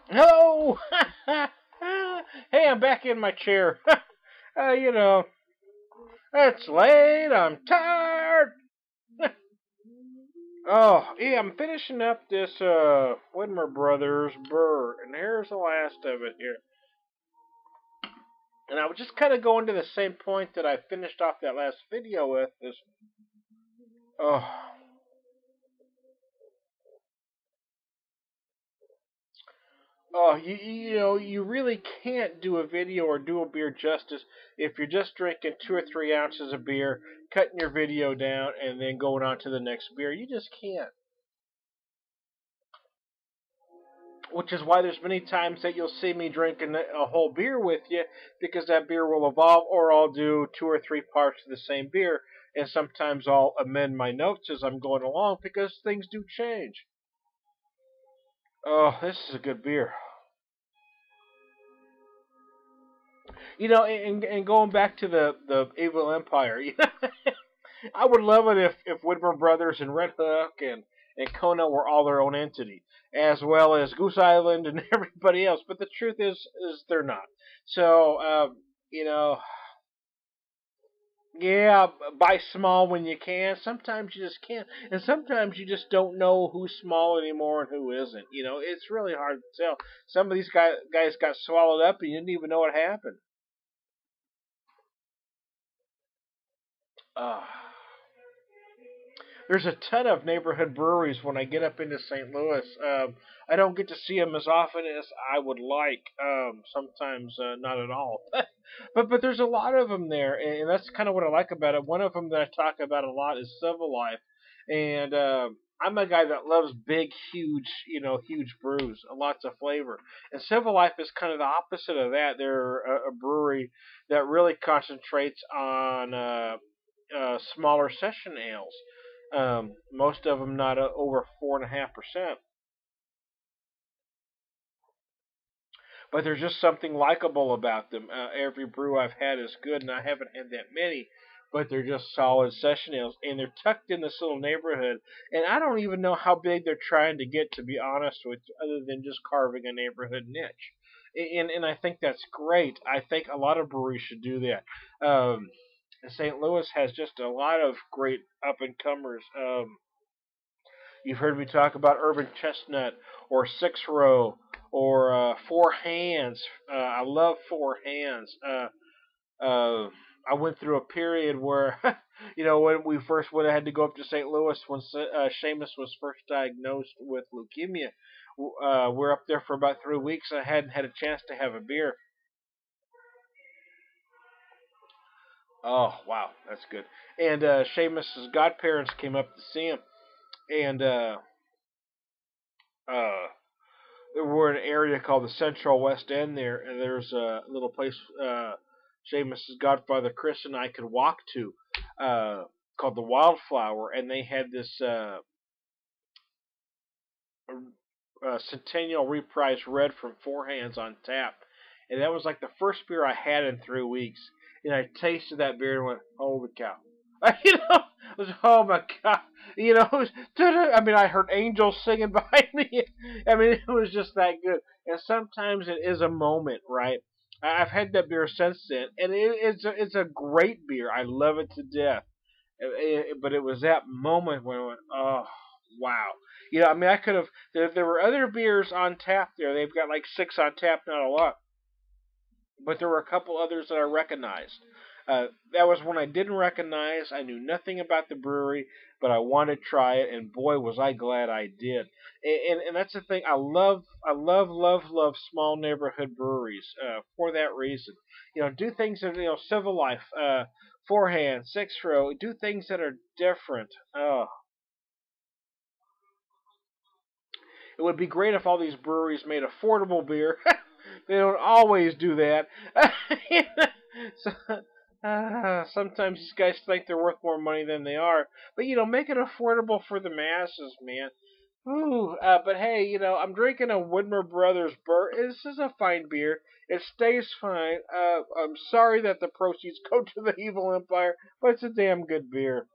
Hello! Hey, I'm back in my chair. You know, it's late, I'm tired. Oh, yeah, I'm finishing up this Widmer Brothers Brrr, and here's the last of it here. And I was just kind of going to the same point that I finished off that last video with. Oh, you really can't do a video or do a beer justice if you're just drinking 2 or 3 ounces of beer, cutting your video down, and then going on to the next beer. You just can't. Which is why there's many times that you'll see me drinking a whole beer with you, because that beer will evolve, or I'll do 2 or 3 parts of the same beer, and sometimes I'll amend my notes as I'm going along because things do change. Oh, this is a good beer. And going back to the Evil Empire, I would love it if Widmer Brothers and Red Hook and Kona were all their own entity, as well as Goose Island and everybody else. But the truth is they're not. So, you know, yeah, buy small when you can. Sometimes you just can't, and sometimes you just don't know who's small anymore and who isn't. It's really hard to tell. Some of these guys got swallowed up, and you didn't even know what happened. Uh, there's a ton of neighborhood breweries when I get up into St. Louis. I don't get to see them as often as I would like. Sometimes not at all. But there's a lot of them there, and that's kind of what I like about it. One of them that I talk about a lot is Civil Life, and I'm a guy that loves big, huge brews, lots of flavor. And Civil Life is kind of the opposite of that. They're a brewery that really concentrates on smaller session ales. Most of them not over 4.5%. But there's just something likable about them. Every brew I've had is good, and I haven't had that many. But they're just solid session ales, and they're tucked in this little neighborhood. And I don't even know how big they're trying to get, to be honest with you, other than just carving a neighborhood niche. And I think that's great. I think a lot of breweries should do that. St. Louis has just a lot of great up and comers. You've heard me talk about Urban Chestnut or Six Row or Four Hands. I love Four Hands. I went through a period where, when we first would have had to go up to St. Louis when Seamus was first diagnosed with leukemia. We're up there for about 3 weeks. I hadn't had a chance to have a beer. Oh, wow, that's good. And Seamus's godparents came up to see him, and uh, we're in an area called the Central West End there, and there's a little place Seamus's godfather Chris and I could walk to called the Wildflower, and they had this Centennial Reprise Red from Four Hands on tap, and that was like the first beer I had in 3 weeks, and I tasted that beer and went, "Holy cow!" It was, oh my god, I mean, I heard angels singing behind me. I mean, it was just that good. And sometimes it is a moment, right? I've had that beer since then, and it's a great beer. I love it to death. But it was that moment when I went, oh wow. I mean, I could have. There were other beers on tap there. They've got like 6 on tap, not a lot, but there were a couple others that I recognized. That was one I didn't recognize. I knew nothing about the brewery, but I wanted to try it, and boy, was I glad I did. And that's the thing. I love small neighborhood breweries for that reason. Do things that Civil Life, Forehand, Six Row, do things that are different. Oh, it would be great if all these breweries made affordable beer. They don't always do that. So, sometimes these guys think they're worth more money than they are. But, make it affordable for the masses, man. Ooh, but hey, I'm drinking a Widmer Brothers Brrr. This is a fine beer. It stays fine. I'm sorry that the proceeds go to the evil empire, but it's a damn good beer.